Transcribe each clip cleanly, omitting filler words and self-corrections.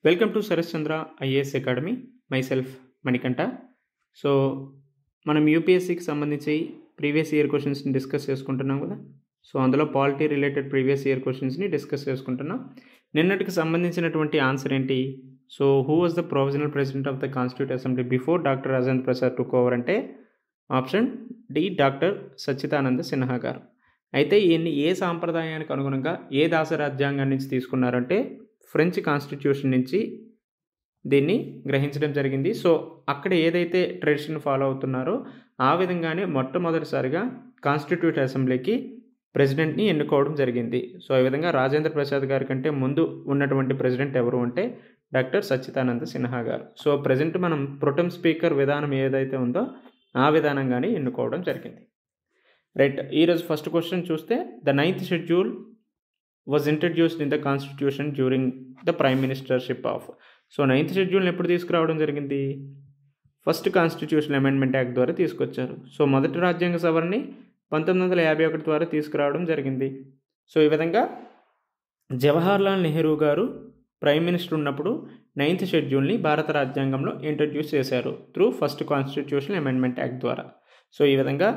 Welcome to Sharat Chandra IAS academy. Myself Manikanta. So మనం యూపీఎస్సీకి సంబంధించి ప్రీవియస్ ఇయర్ క్వశ్చన్స్ని డిస్కస్ చేసుకుంటున్నాం కదా. సో అందులో పాలిటీ రిలేటెడ్ ప్రీవియస్ ఇయర్ క్వశ్చన్స్ని డిస్కస్ చేసుకుంటున్నాం. నిన్నటికి సంబంధించినటువంటి ఆన్సర్ ఏంటి? So who was the provisional president of the constitute assembly before doctor Rajendra Prasad took over అంటే option D doctor Sachchidananda Sinha గారు. అయితే ఈయన్ని ఏ సాంప్రదాయానికి అనుగుణంగా ఏ దాస రాజ్యాంగం నుంచి తీసుకున్నారంటే ఫ్రెంచ్ కాన్స్టిట్యూషన్ నుంచి దీన్ని గ్రహించడం జరిగింది. సో అక్కడ ఏదైతే ట్రెడిషన్ ఫాలో అవుతున్నారో ఆ విధంగానే మొట్టమొదటిసారిగా కాన్స్టిట్యూట్ అసెంబ్లీకి ప్రెసిడెంట్ని ఎన్నుకోవడం జరిగింది. సో ఈ విధంగా రాజేంద్ర ప్రసాద్ గారి కంటే ముందు ఉన్నటువంటి ప్రెసిడెంట్ ఎవరు అంటే డాక్టర్ సచ్చిదానంద సిన్హా గారు. సో ప్రజెంట్ మనం ప్రొటెం స్పీకర్ విధానం ఏదైతే ఉందో ఆ విధానంగానే ఎన్నుకోవడం జరిగింది. రైట్, ఈరోజు ఫస్ట్ క్వశ్చన్ చూస్తే the 9th schedule was introduced in the constitution during the prime ministership of. So 9th షెడ్యూల్ని ఎప్పుడు తీసుకురావడం జరిగింది? ఫస్ట్ కాన్స్టిట్యూషన్ అమెండ్మెంట్ యాక్ట్ ద్వారా తీసుకొచ్చారు. సో మొదటి రాజ్యాంగ సవరణని 1951 ద్వారా తీసుకురావడం జరిగింది. సో ఈ విధంగా జవహర్లాల్ నెహ్రూ గారు ప్రైమ్ మినిస్టర్ ఉన్నప్పుడు 9th షెడ్యూల్ని భారత రాజ్యాంగంలో ఇంట్రడ్యూస్ చేశారు through first constitution amendment act ద్వారా. సో ఈ విధంగా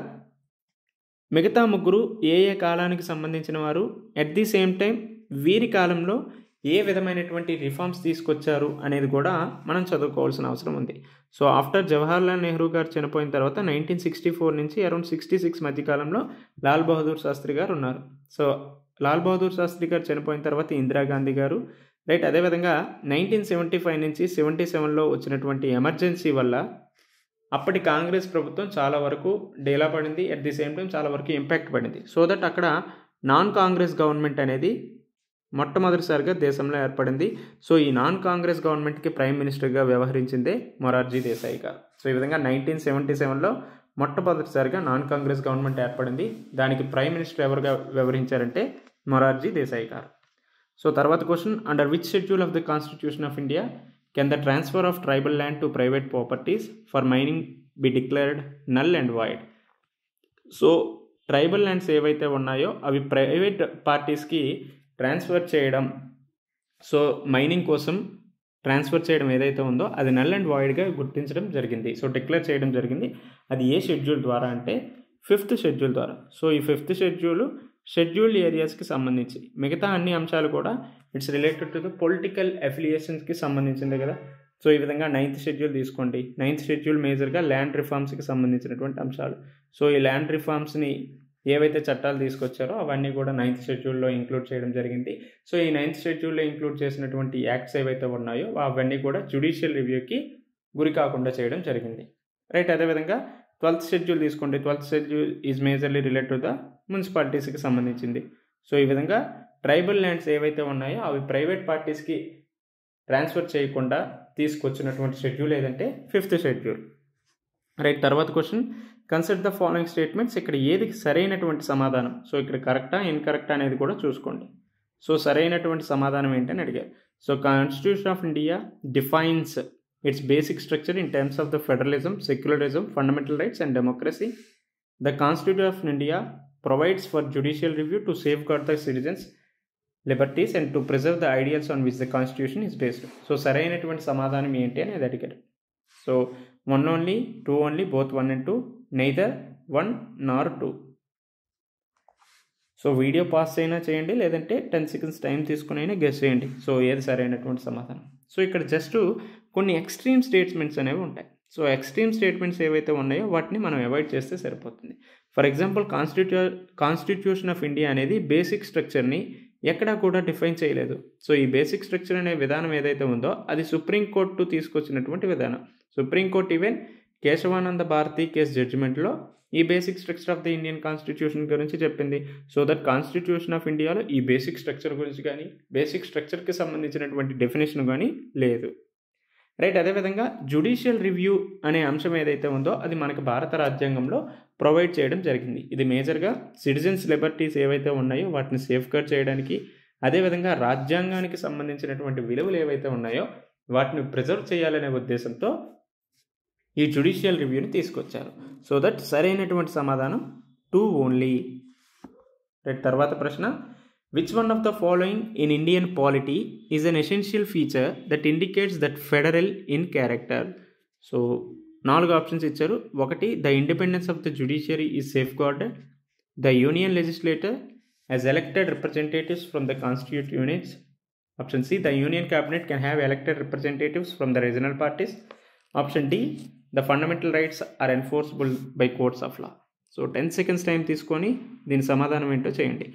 మిగతా ముగ్గురు ఏ ఏ కాలానికి సంబంధించిన వారు, అట్ ది సేమ్ టైం వీరి కాలంలో ఏ విధమైనటువంటి రిఫార్మ్స్ తీసుకొచ్చారు అనేది కూడా మనం చదువుకోవాల్సిన అవసరం ఉంది. సో ఆఫ్టర్ జవహర్లాల్ నెహ్రూ గారు చనిపోయిన తర్వాత 1964 నుంచి అరౌండ్ 66 మధ్యకాలంలో లాల్ బహదూర్ శాస్త్రి గారు ఉన్నారు. సో లాల్ బహదూర్ శాస్త్రి గారు చనిపోయిన తర్వాత ఇందిరాగాంధీ గారు, రైట్. అదేవిధంగా 1975 నుంచి 77లో వచ్చినటువంటి ఎమర్జెన్సీ వల్ల అప్పటి కాంగ్రెస్ ప్రభుత్వం చాలా వరకు డేలా పడింది, అట్ ది సేమ్ టైం చాలా వరకు ఇంపాక్ట్ పడింది. సో దట్ అక్కడ నాన్ కాంగ్రెస్ గవర్నమెంట్ అనేది మొట్టమొదటిసారిగా దేశంలో ఏర్పడింది. సో ఈ నాన్ కాంగ్రెస్ గవర్నమెంట్కి ప్రైమ్ మినిస్టర్గా వ్యవహరించిందే మొరార్జీ దేశాయ్ గారు. సో ఈ విధంగా 1977లో మొట్టమొదటిసారిగా నాన్ కాంగ్రెస్ గవర్నమెంట్ ఏర్పడింది. దానికి ప్రైమ్ మినిస్టర్ ఎవరుగా వ్యవహరించారంటే మొరార్జీ దేశాయ్ గారు. సో తర్వాత question, under which schedule of the constitution of India can the transfer of tribal land to private properties for mining B declared null and void? So tribal lands ఏవైతే ఉన్నాయో అవి private పార్టీస్కి transfer చేయడం, so mining కోసం transfer చేయడం ఏదైతే ఉందో అది నల్ అండ్ వాయిడ్గా గుర్తించడం జరిగింది. సో డిక్లేర్ చేయడం జరిగింది. అది ఏ షెడ్యూల్ ద్వారా అంటే 5th షెడ్యూల్ ద్వారా. సో ఈ 5th షెడ్యూల్డ్ ఏరియాస్కి సంబంధించి మిగతా అన్ని అంశాలు కూడా it's related to the political అఫిలియేషన్స్కి సంబంధించింది కదా. సో ఈ విధంగా 9th షెడ్యూల్ తీసుకోండి. 9th షెడ్యూల్ మేజర్గా ల్యాండ్ రిఫార్మ్స్కి సంబంధించినటువంటి అంశాలు. సో ఈ ల్యాండ్ రిఫార్మ్స్ని ఏవైతే చట్టాలు తీసుకొచ్చారో అవన్నీ కూడా 9th షెడ్యూల్లో ఇంక్లూడ్ చేయడం జరిగింది. సో ఈ 9th షెడ్యూల్లో ఇంక్లూడ్ చేసినటువంటి యాక్ట్స్ ఏవైతే ఉన్నాయో అవన్నీ కూడా జ్యుడిషియల్ రివ్యూకి గురి కాకుండా చేయడం జరిగింది. రైట్. అదేవిధంగా 12th షెడ్యూల్ తీసుకోండి. 12th schedule is majorly related to the మున్సిపాలిటీస్కి సంబంధించింది. సో ఈ విధంగా ట్రైబల్ ల్యాండ్స్ ఏవైతే ఉన్నాయో అవి ప్రైవేట్ పార్టీస్కి ట్రాన్స్ఫర్ చేయకుండా తీసుకొచ్చినటువంటి షెడ్యూల్ ఏదంటే 5th షెడ్యూల్. రైట్. తర్వాత question, consider the following statements. ఇక్కడ ఏది సరైనటువంటి సమాధానం? సో ఇక్కడ కరెక్టా ఇన్కరెక్టా అనేది కూడా చూసుకోండి. సో సరైనటువంటి సమాధానం ఏంటని అడిగారు. So constitution of India defines its basic structure in terms of the federalism, secularism, fundamental rights and democracy. The Constitution of India provides for judicial review to safeguard the citizens' liberties and to preserve the ideals on which the Constitution is based. So సరైనటువంటి సమాధానం ఏంటి అనేది అడిగారు. So 1 only, 2 only, both 1 and 2, neither 1 nor 2. So video pass అయినా చేయండి, లేదంటే 10 seconds time తీసుకుని అయినా గెస్ చేయండి. సో ఏది సరైనటువంటి సమాధానం? సో ఇక్కడ జస్ట్ కొన్ని ఎక్స్ట్రీమ్ స్టేట్మెంట్స్ అనేవి ఉంటాయి. సో ఎక్స్ట్రీమ్ స్టేట్మెంట్స్ ఏవైతే ఉన్నాయో వాటిని మనం అవాయిడ్ చేస్తే సరిపోతుంది. For example constitution of India అనేది బేసిక్ స్ట్రక్చర్ని ఎక్కడా కూడా డిఫైన్ చేయలేదు. సో ఈ బేసిక్ స్ట్రక్చర్ అనే విధానం ఏదైతే ఉందో అది సుప్రీంకోర్టు తీసుకొచ్చినటువంటి విధానం. Supreme court even Kesavananda Bharati case జడ్జిమెంట్లో ఈ basic structure of the Indian constitution గురించి చెప్పింది. సో దట్ కాన్స్టిట్యూషన్ ఆఫ్ ఇండియాలో ఈ బేసిక్ స్ట్రక్చర్ గురించి కానీ బేసిక్ స్ట్రక్చర్కి సంబంధించినటువంటి డెఫినేషన్ కానీ లేదు. రైట్. అదేవిధంగా జ్యుడిషియల్ రివ్యూ అనే అంశం ఏదైతే ఉందో అది మనకు భారత రాజ్యాంగంలో ప్రొవైడ్ చేయడం జరిగింది. ఇది మేజర్గా సిటిజన్స్ లిబర్టీస్ ఏవైతే ఉన్నాయో వాటిని సేఫ్గార్డ్ చేయడానికి, అదేవిధంగా రాజ్యాంగానికి సంబంధించినటువంటి విలువలు ఏవైతే ఉన్నాయో వాటిని ప్రిజర్వ్ చేయాలనే ఉద్దేశంతో ఈ జ్యుడిషియల్ రివ్యూని తీసుకొచ్చారు. సో దట్ సరైనటువంటి సమాధానం 2 ఓన్లీ. రైట్. తర్వాత ప్రశ్న, which one of the following in Indian polity is an essential feature that indicates that federal in character. So 4 options ఇచ్చారు. 1, the independence of the judiciary is safe guarded. The union legislator has elected representatives from the constituent units. Option C, the union cabinet can have elected representatives from the regional parties. Option D, the fundamental rights are enforceable by courts of law. So 10 seconds time తీసుకొని దీని సమాధానం ఏంటో చేయండి.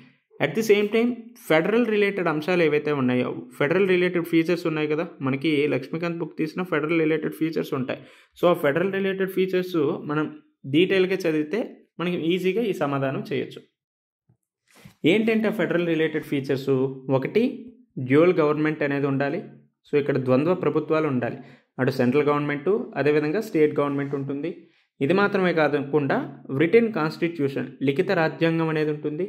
At the same time federal related అంశాలు ఏవైతే ఉన్నాయో, federal related features ఉన్నాయి కదా, మనకి లక్ష్మీకాంత్ బుక్ తీసిన ఫెడరల్ రిలేటెడ్ ఫీచర్స్ ఉంటాయి. సో ఆ ఫెడరల్ రిలేటెడ్ ఫీచర్స్ మనం డీటెయిల్గా చదివితే మనకి ఈజీగా ఈ సమాధానం చేయొచ్చు. ఏంటంటే federal related features? 1, dual government అనేది ఉండాలి. సో ఇక్కడ ద్వంద్వ ప్రభుత్వాలు ఉండాలి. అటు సెంట్రల్ గవర్నమెంటు, అదేవిధంగా స్టేట్ గవర్నమెంట్ ఉంటుంది. ఇది మాత్రమే కాకుండా రిటెన్ కాన్స్టిట్యూషన్, లిఖిత రాజ్యాంగం అనేది ఉంటుంది.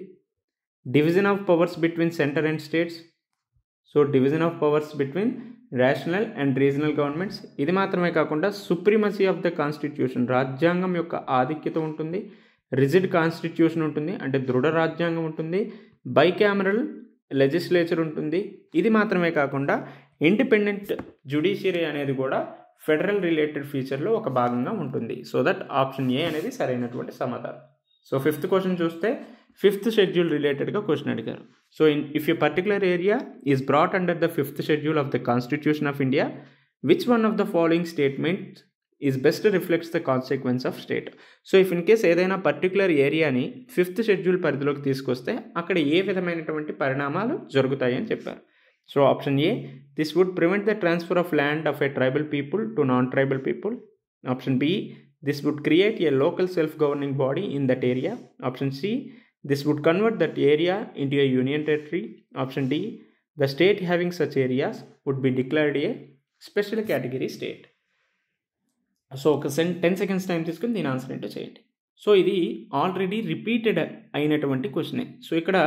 Division of powers between centre and states. So division of powers between national and regional governments. ఇది మాత్రమే కాకుండా సుప్రీమసీ ఆఫ్ ద కాన్స్టిట్యూషన్, రాజ్యాంగం యొక్క ఆధిక్యత ఉంటుంది. రిజిడ్ కాన్స్టిట్యూషన్ ఉంటుంది, అంటే దృఢ రాజ్యాంగం ఉంటుంది. బైకామరల్ లెజిస్లేచర్ ఉంటుంది. ఇది మాత్రమే కాకుండా ఇండిపెండెంట్ జ్యుడిషియరీ అనేది కూడా ఫెడరల్ రిలేటెడ్ ఫీచర్లో ఒక భాగంగా ఉంటుంది. సో దట్ ఆప్షన్ ఏ అనేది సరైనటువంటి సమాధానం. సో 5th క్వశ్చన్ చూస్తే 5th షెడ్యూల్ రిలేటెడ్గా క్వశ్చన్ అడిగారు. So if A particular area is brought under the 5th schedule of the constitution of India, which one of the following statement is best reflects the consequence of state. So if in case ఏదైనా particular ఏరియాని 5th schedule పరిధిలోకి తీసుకొస్తే అక్కడ ఏ విధమైనటువంటి పరిణామాలు జరుగుతాయి అని చెప్పారు. So option A, this would prevent the transfer of land of a tribal people to non tribal people. Option B, this would create a local self governing body in that area. Option C, this would convert that area into a union territory. Option D, the state having such areas would be declared a special category state. So ఒక 10 seconds time తీసుకుని దీని answer ఏంటో చేయండి. So ఇది already repeated అయినటువంటి క్వశ్చనే. So ఇక్కడ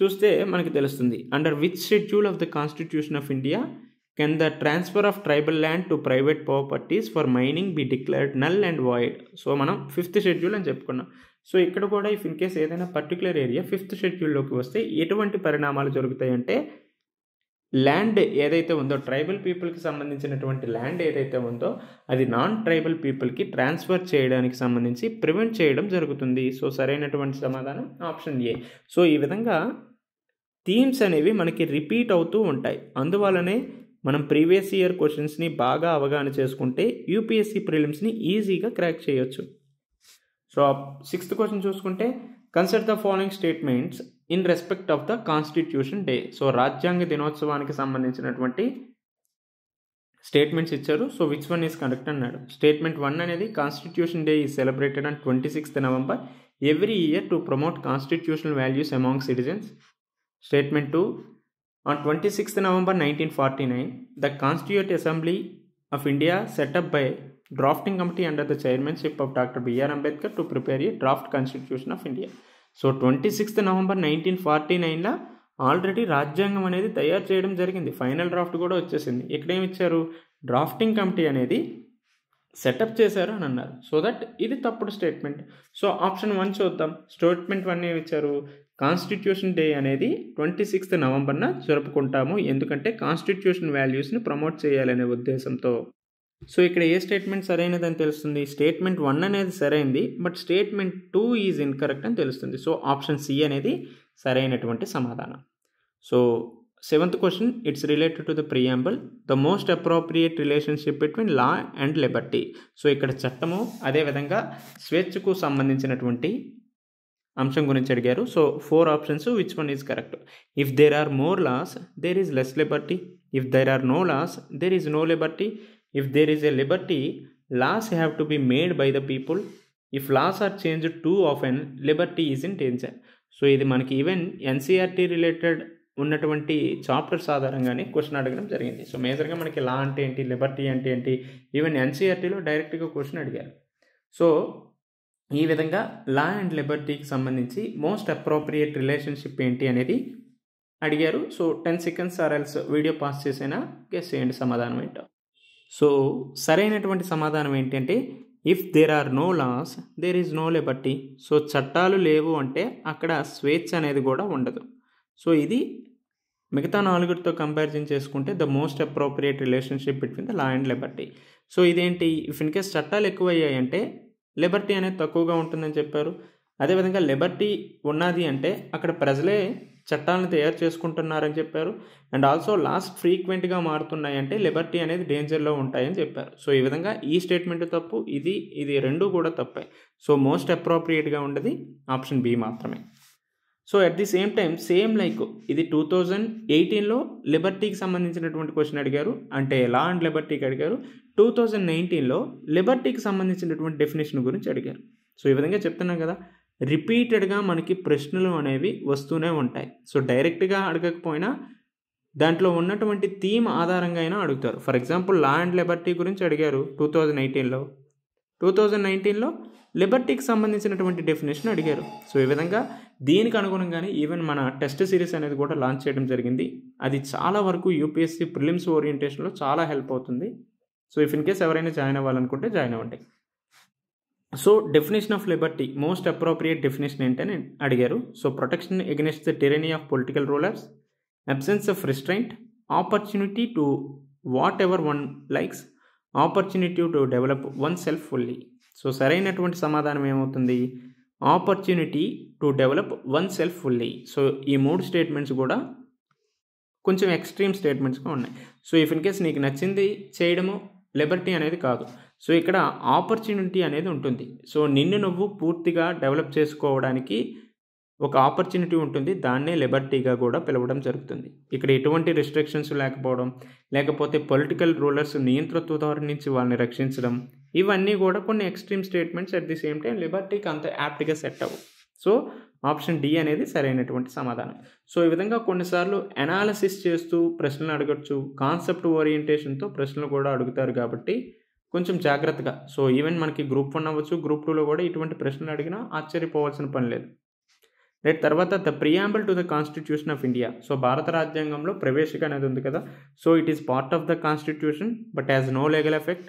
చూస్తే మనకి తెలుస్తుంది, under which schedule of the constitution of India can the transfer of tribal land to private properties for mining B declared null and void. So మనం 5th షెడ్యూల్ అని చెప్పుకున్నాం. సో ఇక్కడ కూడా ఇఫ్ ఇన్ కేస్ ఏదైనా particular area 5th షెడ్యూల్లోకి వస్తే ఎటువంటి పరిణామాలు జరుగుతాయి అంటే, ల్యాండ్ ఏదైతే ఉందో, ట్రైబల్ పీపుల్కి సంబంధించినటువంటి ల్యాండ్ ఏదైతే ఉందో అది నాన్ ట్రైబల్ పీపుల్కి ట్రాన్స్ఫర్ చేయడానికి సంబంధించి ప్రివెంట్ చేయడం జరుగుతుంది. సో సరైనటువంటి సమాధానం ఆప్షన్ ఏ. సో ఈ విధంగా థీమ్స్ అనేవి మనకి రిపీట్ అవుతూ ఉంటాయి. అందువల్లనే మనం ప్రీవియస్ ఇయర్ క్వశ్చన్స్ని బాగా అవగాహన చేసుకుంటే యూపీఎస్సీ ప్రిలిమ్స్ని ఈజీగా క్రాక్ చేయొచ్చు. సో 6th క్వశ్చన్ చూసుకుంటే, consider the following statements in respect of the constitution day. So రాజ్యాంగ దినోత్సవానికి సంబంధించినటువంటి స్టేట్మెంట్స్ ఇచ్చారు. So which one is correct అన్నాడు. స్టేట్మెంట్ 1 అనేది, constitution day is celebrated on 26th November every year to promote constitutional values among citizens. Statement 2, on 26th November 1949 the Constituent Assembly of India set up by drafting committee under the chairmanship of Dr. B.R. Ambedkar to prepare a draft constitution of India. So 26th November 1949లో already రాజ్యాంగం అనేది తయారు చేయడం జరిగింది. Final draft కూడా వచ్చేసింది. ఇక్కడేమి ఇచ్చారు, drafting committee అనేది సెటప్ చేశారు అని అన్నారు. సో దట్ ఇది తప్పుడు స్టేట్మెంట్. సో ఆప్షన్ 1 చూద్దాం. స్టేట్మెంట్ 1 ఏమి ఇచ్చారు, కాన్స్టిట్యూషన్ డే అనేది 26th November జరుపుకుంటాము, ఎందుకంటే కాన్స్టిట్యూషన్ వాల్యూస్ని ప్రమోట్ చేయాలనే ఉద్దేశంతో. సో ఇక్కడ ఏ స్టేట్మెంట్ సరైనదని తెలుస్తుంది, స్టేట్మెంట్ 1 అనేది సరైనది, బట్ స్టేట్మెంట్ 2 ఈజ్ ఇన్కరెక్ట్ అని తెలుస్తుంది. సో ఆప్షన్ సి అనేది సరైనటువంటి సమాధానం. So 7th question, it's related to the preamble, the most appropriate relationship between law and liberty. So ఇక్కడ చట్టము అదేవిధంగా స్వేచ్ఛకు సంబంధించినటువంటి అంశం గురించి అడిగారు. So 4 options, which one is correct. If there are more laws there is less liberty. If there are no laws there is no liberty. If there is a liberty, laws have to be made by the people. If laws are changed too often, liberty is in danger. So ఇది మనకి even NCERT related ఉన్నటువంటి chapters ఆధారంగానే question అడగడం జరిగింది. So మేజర్గా మనకి లా అంటే ఏంటి, లిబర్టీ అంటే ఏంటి, ఈవెన్ ఎన్సీఆర్టీలో డైరెక్ట్గా క్వశ్చన్ అడిగారు. సో ఈ విధంగా లా అండ్ లిబర్టీకి సంబంధించి మోస్ట్ అప్రోప్రియేట్ రిలేషన్షిప్ ఏంటి అనేది అడిగారు. సో 10 seconds ఆర్ఎల్స్ వీడియో పాస్ చేసైనా గెస్ చేయండి సమాధానం ఏంటో. సో సరైనటువంటి సమాధానం ఏంటంటే, if there are no laws there is no liberty. So చట్టాలు లేవు అంటే అక్కడ స్వేచ్ఛ అనేది కూడా ఉండదు. సో ఇది మిగతా 4తో కంపారిజన్ చేసుకుంటే the most appropriate relationship between the law and liberty. So ఇదేంటి, ఇఫ్ ఇన్ కేస్ చట్టాలు ఎక్కువయ్యాయంటే లిబర్టీ అనేది తక్కువగా ఉంటుందని చెప్పారు. అదేవిధంగా లిబర్టీ ఉన్నది అంటే అక్కడ ప్రజలే చట్టాలను తయారు చేసుకుంటున్నారని చెప్పారు. అండ్ ఆల్సో లాస్ ఫ్రీక్వెంట్గా మారుతున్నాయంటే లిబర్టీ అనేది డేంజర్లో ఉంటాయని చెప్పారు. సో ఈ విధంగా ఈ స్టేట్మెంట్ తప్పు, ఇది రెండు కూడా తప్పే. సో మోస్ట్ అప్రోప్రియేట్గా ఉండేది ఆప్షన్ బి మాత్రమే. So at the same time same like ఇది 2018లో లిబర్టీకి సంబంధించినటువంటి క్వశ్చన్ అడిగారు, అంటే లా అండ్ లిబర్టీకి అడిగారు. 2019లో లిబర్టీకి సంబంధించినటువంటి డెఫినేషన్ గురించి అడిగారు. సో ఈ విధంగా చెప్తున్నాం కదా, రిపీటెడ్గా మనకి ప్రశ్నలు అనేవి వస్తూనే ఉంటాయి. సో డైరెక్ట్గా అడగకపోయినా దాంట్లో ఉన్నటువంటి థీమ్ ఆధారంగా అయినా అడుగుతారు. For example law and Liberty గురించి అడిగారు 2019లో లిబర్టీకి సంబంధించినటువంటి డెఫినేషన్ అడిగారు. సో ఈ విధంగా దీనికి అనుగుణంగానే ఈవెన్ మన టెస్ట్ సిరీస్ అనేది కూడా లాంచ్ చేయడం జరిగింది. అది చాలా వరకు యూపీఎస్సీ ప్రిలిమ్స్ ఓరియంటేషన్లో చాలా హెల్ప్ అవుతుంది. సో ఇఫ్ ఇన్ కేస్ ఎవరైనా జాయిన్ అవ్వాలనుకుంటే జాయిన్ అవ్వండి. So definition of liberty, most appropriate definition ఏంటని అడిగారు. So protection against the tyranny of political rulers, absence of restraint, opportunity to whatever one likes, opportunity to develop oneself fully. So సరైనటువంటి సమాధానం ఏమవుతుంది, opportunity to develop oneself fully. So ఈ 3 statements కూడా కొంచెం extreme స్టేట్మెంట్స్గా ఉన్నాయి. So if in case నీకు నచ్చింది చేయడము లిబర్టీ అనేది కాదు. సో ఇక్కడ ఆపర్చునిటీ అనేది ఉంటుంది. సో నిన్ను నువ్వు పూర్తిగా డెవలప్ చేసుకోవడానికి ఒక ఆపర్చునిటీ ఉంటుంది, దాన్నే లిబర్టీగా కూడా పిలవడం జరుగుతుంది. ఇక్కడ ఎటువంటి రిస్ట్రిక్షన్స్ లేకపోవడం, లేకపోతే పొలిటికల్ రూలర్స్ నియంతృత్వ ధోరణి నుంచి వాళ్ళని రక్షించడం, ఇవన్నీ కూడా కొన్ని extreme statements. At the same time లిబర్టీకి అంత యాప్ట్గా సెట్ అవ్వవు. సో ఆప్షన్ డి అనేది సరైనటువంటి సమాధానం. సో ఈ విధంగా కొన్నిసార్లు అనాలిసిస్ చేస్తూ ప్రశ్నలు అడగచ్చు, కాన్సెప్ట్ ఓరియంటేషన్తో ప్రశ్నలు కూడా అడుగుతారు కాబట్టి కొంచెం జాగ్రత్తగా. సో ఈవెన్ మనకి గ్రూప్ 1 అవ్వచ్చు, గ్రూప్ 2లో కూడా ఇటువంటి ప్రశ్నలు అడిగినా ఆశ్చర్యపోవాల్సిన పని లేదు. రైట్, తర్వాత the preamble to the constitution of India. So భారత రాజ్యాంగంలో ప్రవేశిక అనేది ఉంది కదా. So it is part of the constitution but has no legal effect.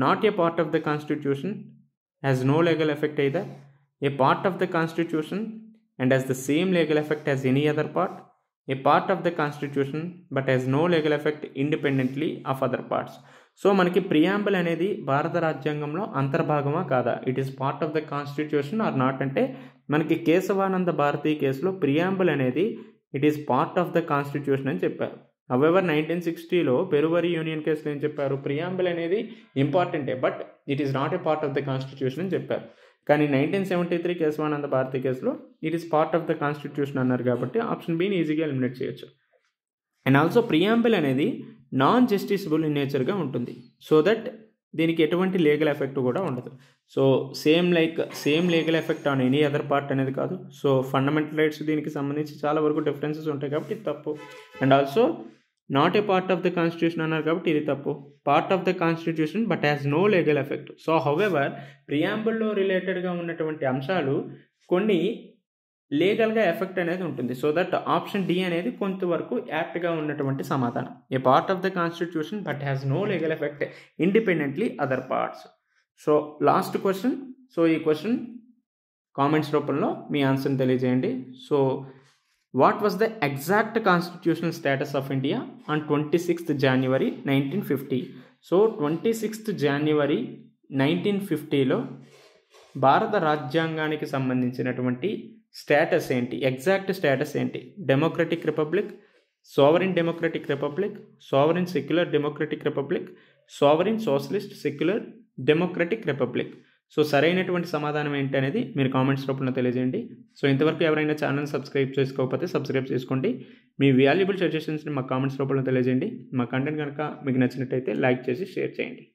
Not a part of the constitution, has no legal effect either. A part of the constitution and has the same legal effect as any other part. A part of the constitution but has no legal effect independently of other parts. So మనకి preamble అనేది భారత రాజ్యాంగంలో అంతర్భాగమా కాదా, it is part of the constitution are not అంటే మనకి కేశవానంద భారతి కేసులో preamble అనేది it is part of the constitution అని చెప్పారు. హౌఎవర్ 1960లో పెరువరి యూనియన్ కేసులో ఏం చెప్పారు, ప్రియాంబుల్ అనేది ఇంపార్టెంటే but it is not a part of the constitution అని చెప్పారు. కానీ 1973 కేశవానంద భారతి కేసులో it is part of the constitution అన్నారు కాబట్టి ఆప్షన్ బిని ఈజీగా ఎలిమినేట్ చేయొచ్చు. అండ్ ఆల్సో ప్రియాంబుల్ అనేది నాన్ జస్టిసబుల్ ఇన్ నేచర్గా ఉంటుంది. సో దట్ దీనికి ఎటువంటి లీగల్ ఎఫెక్ట్ కూడా ఉండదు. So same legal effect on any other part అనేది కాదు. సో ఫండమెంటల్ రైట్స్ దీనికి సంబంధించి చాలా వరకు డిఫరెన్సెస్ ఉంటాయి కాబట్టి ఇది తప్పు. And also not a part of the constitution అన్నారు కాబట్టి ఇది తప్పు. Part of the constitution but has no legal effect. So however ప్రియాంబుల్లో రిలేటెడ్గా ఉన్నటువంటి అంశాలు కొన్ని లీగల్గా ఎఫెక్ట్ అనేది ఉంటుంది. సో దట్ ఆప్షన్ డి అనేది కొంతవరకు యాప్ట్గా ఉన్నటువంటి సమాధానం. A part of the constitution but has no legal effect independently other parts. So last question. So ఈ క్వశ్చన్ కామెంట్స్ రూపంలో మీ ఆన్సర్ని తెలియజేయండి. So what was the exact constitutional status of India on 26th January 1950? So 26th January 1950లో భారత రాజ్యాంగానికి సంబంధించినటువంటి status ఏంటి, ఎగ్జాక్ట్ స్టేటస్ ఏంటి? Democratic republic, sovereign democratic republic, sovereign secular democratic republic, sovereign socialist secular democratic republic. So సరైనటువంటి సమాధానం ఏంటి అనేది మీరు కామెంట్స్ రూపంలో తెలియజేయండి. సో ఇంతవరకు ఎవరైనా ఛానల్ సబ్స్క్రైబ్ చేసుకోకపోతే సబ్స్క్రైబ్ చేసుకోండి. మీ వాల్యుబుల్ సజెషన్స్ని మా కామెంట్స్ రూపంలో తెలియజేయండి. మా కంటెంట్ కనుక మీకు నచ్చినట్టయితే లైక్ చేసి షేర్ చేయండి.